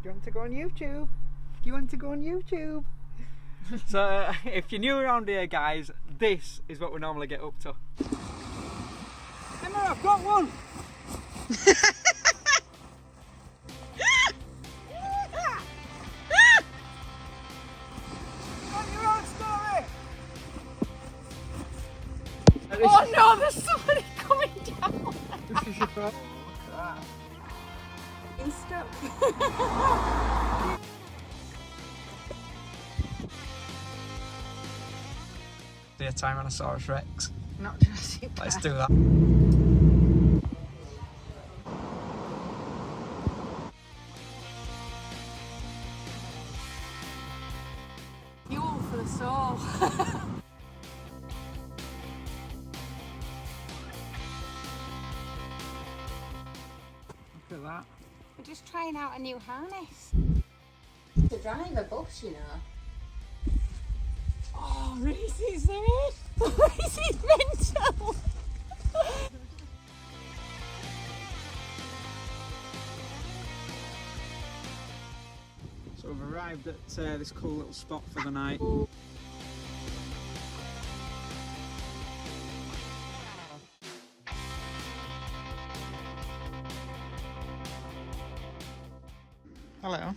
you want to go on YouTube? Do you want to go on YouTube? So if you're new around here, guys, this is what we normally get up to. Emma, I've got one! Oh no, there's somebody coming down. This is your fault. He's stuck. Do a Tyrannosaurus Rex. Not Jurassic Park. Let's do that. Fuel for the soul. Look at that. We're just trying out a new harness. To drive a bus, you know. Oh, Reese is there. Reese is mental. So we've arrived at this cool little spot for the night. Hello.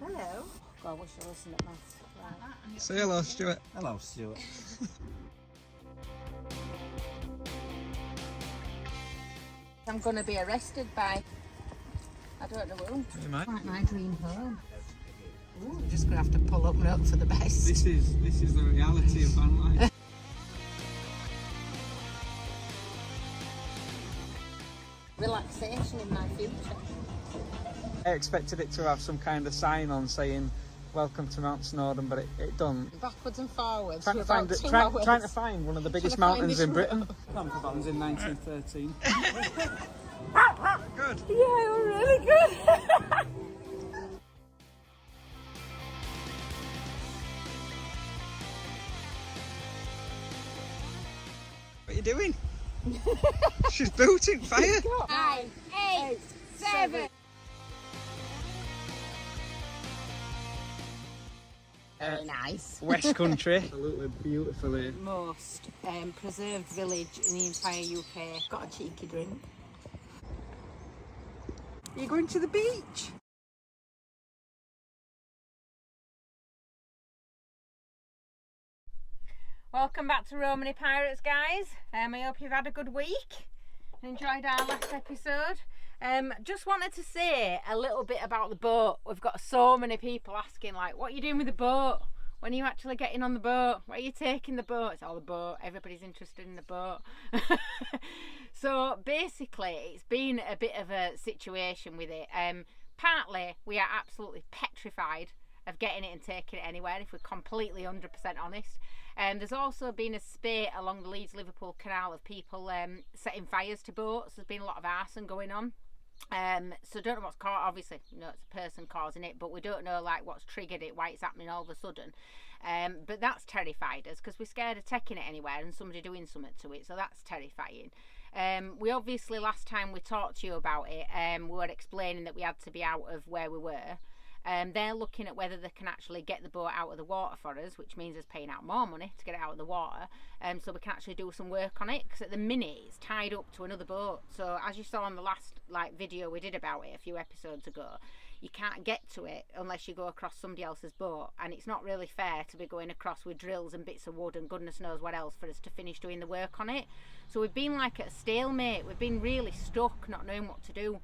Hello. God, I wish I listened at maths. Right. Say hello, Stuart. Hello, Stuart. I'm going to be arrested by, I don't know who. You might. Like my dream home. Ooh, I'm just going to have to pull up and hope for the best. This is the reality of van life. Relaxation in my future. I expected it to have some kind of sign on saying "Welcome to Mount Snowdon," but it doesn't. Backwards and forwards. Trying to find one of the biggest mountains in Britain. Camper vans in 1913. Good. Yeah, we're really good. What are you doing? She's booting fire. 9, 8, 7. Very nice. West Country. Absolutely beautifully. Most preserved village in the entire UK. Got a cheeky drink. Are you going to the beach? Welcome back to Romany Pirates, guys. I hope you've had a good week and enjoyed our last episode. Just wanted to say a little bit about the boat. We've got so many people asking, like, what are you doing with the boat? When are you actually getting on the boat? Where are you taking the boat? It's all the boat. Everybody's interested in the boat. So basically, it's been a bit of a situation with it. Partly, we are absolutely petrified of getting it and taking it anywhere, if we're completely 100% honest. There's also been a spate along the Leeds-Liverpool Canal of people setting fires to boats. There's been a lot of arson going on. So don't know what's caused. Obviously, you know, it's a person causing it, but we don't know like what's triggered it, why it's happening all of a sudden. But that's terrified us because we're scared of taking it anywhere and somebody doing something to it. So that's terrifying. We obviously, last time we talked to you about it, we were explaining that we had to be out of where we were. They're looking at whether they can actually get the boat out of the water for us, which means us paying out more money to get it out of the water, so we can actually do some work on it, because at the minute it's tied up to another boat. So as you saw on the last video we did about it a few episodes ago, you can't get to it unless you go across somebody else's boat, and it's not really fair to be going across with drills and bits of wood and goodness knows what else for us to finish doing the work on it. So we've been like at a stalemate. We've been really stuck, not knowing what to do.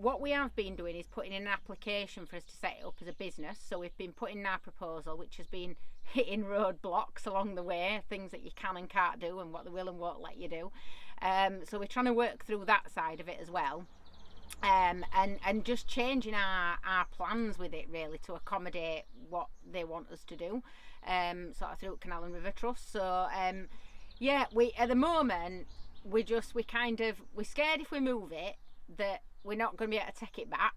What we have been doing is putting in an application for us to set it up as a business. So we've been putting in our proposal, which has been hitting roadblocks along the way, things that you can and can't do and what they will and won't let you do. So we're trying to work through that side of it as well. And just changing our plans with it really to accommodate what they want us to do, sort of through Canal and River Trust. So yeah, we at the moment we're scared if we move it that we're not going to be able to take it back.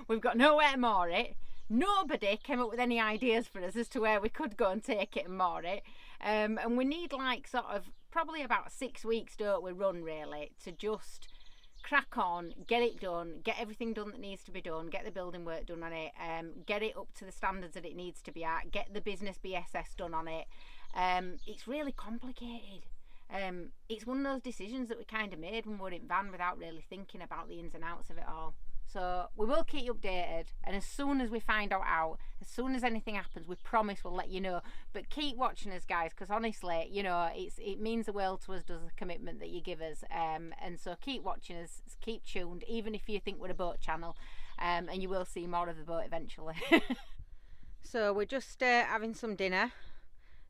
We've got nowhere to moor it. Nobody came up with any ideas for us as to where we could go and take it and moor it. And we need like sort of probably about 6 weeks, don't we, run really, to just crack on, get it done, get everything done that needs to be done, get the building work done on it, get it up to the standards that it needs to be at, get the business BSS done on it. It's really complicated. It's one of those decisions that we kind of made when we were in van without really thinking about the ins and outs of it all. So we will keep you updated, and as soon as we find out, as soon as anything happens, we promise we'll let you know. But keep watching us, guys, because honestly, you know, it means the world to us, does the commitment that you give us. And so keep watching us, keep tuned, even if you think we're a boat channel, and you will see more of the boat eventually. So we're just having some dinner.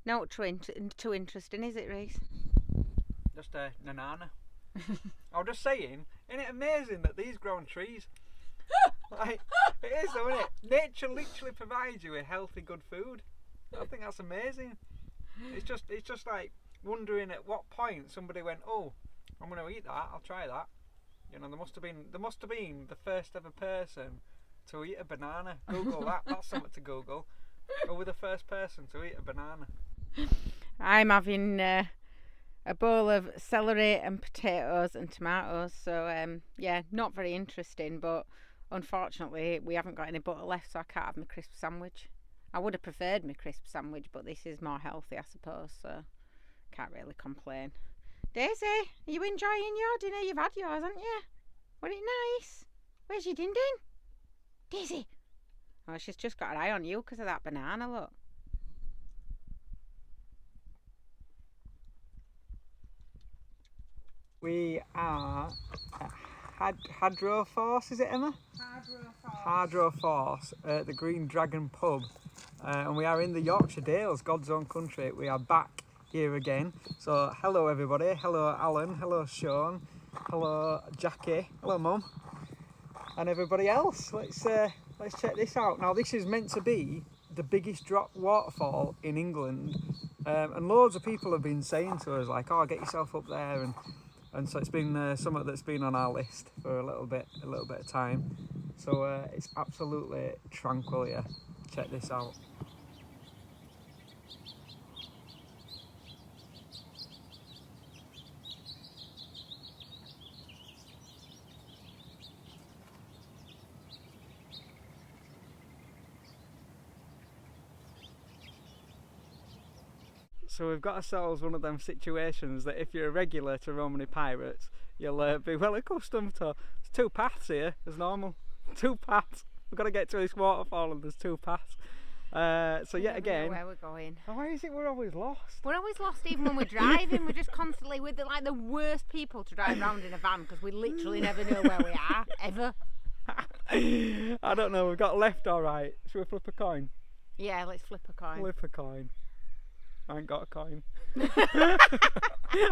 Not too interesting, is it, Reese? Just a banana. I was just saying, isn't it amazing that these grow on trees? Like, it is though, isn't it? Nature literally provides you with healthy, good food. I think that's amazing. It's just like wondering at what point somebody went, oh, I'm going to eat that. I'll try that. You know, there must have been the first ever person to eat a banana. Google that. That's something to Google. Who were the first person to eat a banana? I'm having a bowl of celery and potatoes and tomatoes, so yeah, not very interesting, but unfortunately we haven't got any butter left, so I can't have my crisp sandwich. I would have preferred my crisp sandwich, but this is more healthy, I suppose, so can't really complain. Daisy, are you enjoying your dinner? You've had yours, haven't you? Was it nice? Where's your din din? Daisy! Oh, she's just got her eye on you because of that banana, look. We are at Hadroforce, is it, Emma? Hadroforce at the Green Dragon pub, and we are in the Yorkshire Dales, God's own country. We are back here again. So hello everybody, hello Alan, hello Sean, hello Jackie, hello Mum, and everybody else. Let's check this out. Now this is meant to be the biggest drop waterfall in England, and loads of people have been saying to us like, oh, get yourself up there, and so it's been something that's been on our list for a little bit of time. So it's absolutely tranquil here. Check this out. So we've got ourselves one of them situations that if you're a regular to Romany Pirates, you'll be well accustomed to. There's two paths here, as normal. Two paths. We've got to get to this waterfall and there's two paths. So yet again, where we're going. Why is it we're always lost? We're always lost even when we're driving. We're just constantly with like the worst people to drive around in a van because we literally never know where we are, ever. I don't know, we've got left or right. Should we flip a coin? Yeah, let's flip a coin. Flip a coin. I ain't got a coin.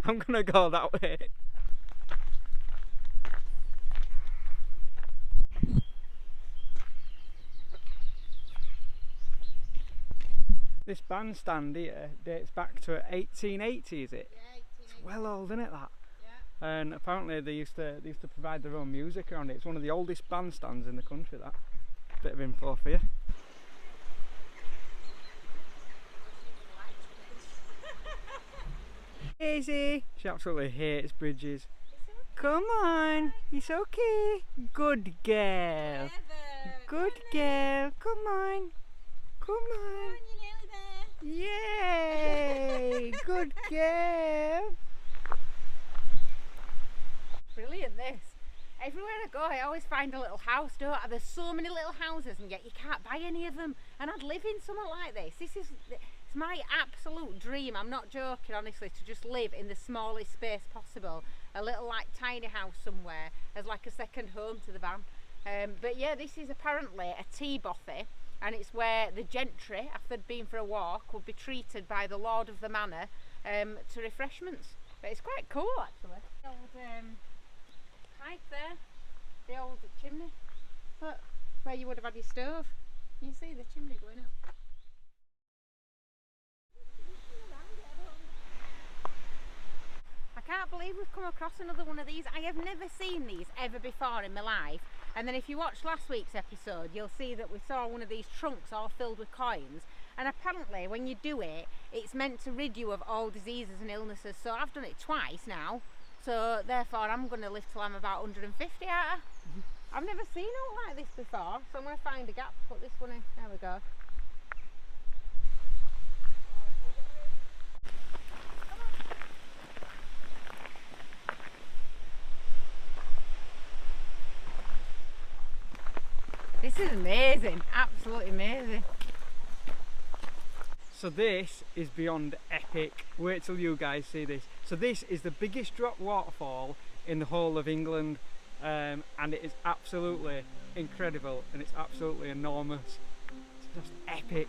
I'm gonna go that way. This bandstand here dates back to 1880, is it? Yeah, 1880. It's well old, isn't it, that? Yeah. And apparently they used to provide their own music around it. It's one of the oldest bandstands in the country, that. Bit of info for you. Daisy! She absolutely hates bridges. Okay. Come on, it's okay. Good girl. Good girl. Come on. Come on. You're nearly there. Yay! Good girl. Brilliant, this. Everywhere I go, I always find a little house, don't I? There's so many little houses, and yet you can't buy any of them. And I'd live in something like this. It's my absolute dream. I'm not joking, honestly, to just live in the smallest space possible. A little like tiny house somewhere as like a second home to the van. But yeah, this is apparently a tea bothy, and it's where the gentry, after they'd been for a walk, would be treated by the lord of the manor to refreshments. But it's quite cool, actually. The old pipe there, the old chimney. But where you would have had your stove. You see the chimney going up. I can't believe we've come across another one of these. I have never seen these ever before in my life. And then if you watch last week's episode, you'll see that we saw one of these trunks all filled with coins. And apparently when you do it, it's meant to rid you of all diseases and illnesses. So I've done it twice now. so therefore I'm going to live till I'm about 150, aren't I? I've never seen one like this before, so I'm going to find a gap to put this one in. There we go. This is amazing, absolutely amazing. So this is beyond epic. Wait till you guys see this. So this is the biggest drop waterfall in the whole of England, and it is absolutely incredible, and it's absolutely enormous. It's just epic.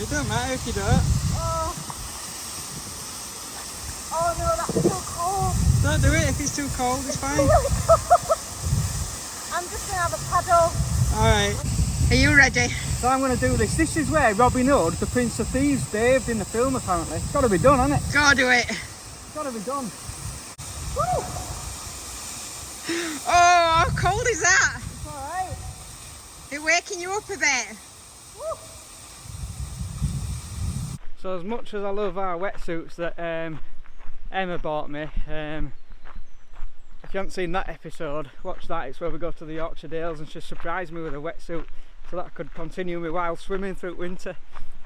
It don't matter if you don't. Oh no, that's too cold. Don't do it if it's too cold, it's fine. I'm just going to have a paddle. Alright. Are you ready? So I'm going to do this. This is where Robin Hood, the Prince of Thieves, bathed in the film apparently. It's got to be done, hasn't it? Go do it. It's got to be done. Woo! Oh, how cold is that? It's alright. It's waking you up a bit. Woo! So as much as I love our wetsuits that Emma bought me, if you haven't seen that episode, watch that. It's where we go to the Yorkshire Dales and she surprised me with a wetsuit so that I could continue my wild swimming through winter.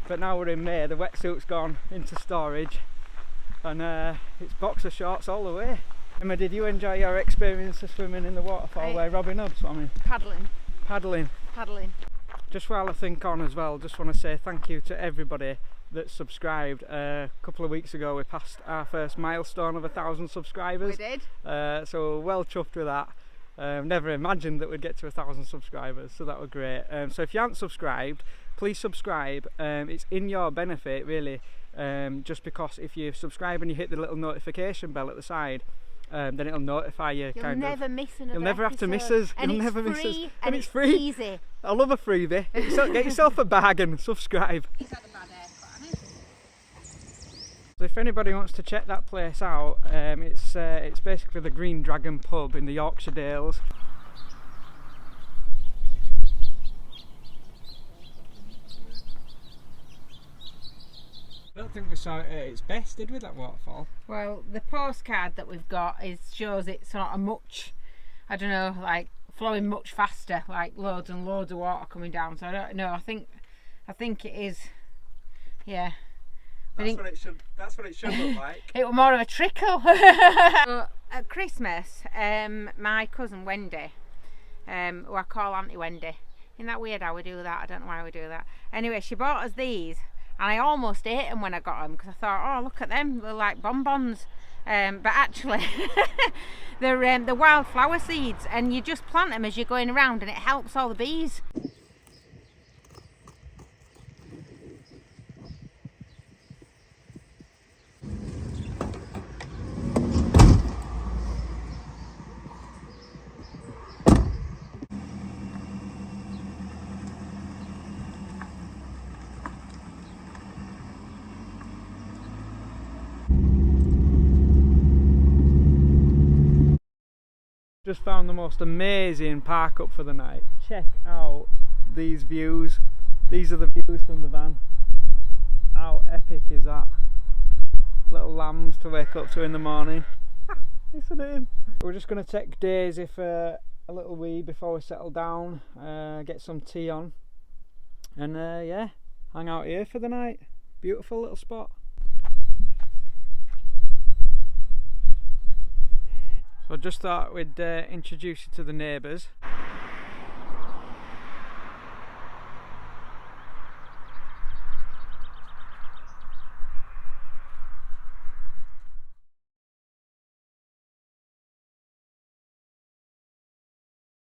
But now we're in May, the wetsuit's gone into storage and it's boxer shorts all the way. Emma, did you enjoy your experience of swimming in the waterfall where Robin Hood swam in? Paddling. Paddling. Paddling. Just while I think on as well, just want to say thank you to everybody that subscribed. A couple of weeks ago we passed our first milestone of 1,000 subscribers. We did. So well chuffed with that. Never imagined that we'd get to 1,000 subscribers, so that was great. So if you aren't subscribed, please subscribe. It's in your benefit really, just because if you subscribe and you hit the little notification bell at the side, then it'll notify you. You'll never miss another You'll never have to miss us. And You'll it's never free, miss us. and it's free. Easy. I love a freebie. Get yourself a bargain. Subscribe. He's had a bad haircut, hasn't he? So if anybody wants to check that place out, it's basically the Green Dragon pub in the Yorkshire Dales. I don't think we saw it at its best, did we, that waterfall? Well, the postcard that we've got shows it's not a much, I don't know, like flowing much faster, like loads and loads of water coming down. So I don't know. I think it is. Yeah. That's what it should look like. It was more of a trickle. So, at Christmas, my cousin Wendy, who I call Auntie Wendy. Isn't that weird how we do that? I don't know why we do that. Anyway, she bought us these, and I almost ate them when I got them because I thought, oh, look at them, they're like bonbons. But actually, they're wildflower seeds, and you just plant them as you're going around, and it helps all the bees. Just found the most amazing park up for the night. Check out these views. These are the views from the van. How epic is that? Little lambs to wake up to in the morning. Listen to him. We're just going to take Daisy for a little wee before we settle down, get some tea on, and yeah, hang out here for the night. Beautiful little spot. So I just thought we'd introduce you to the neighbours.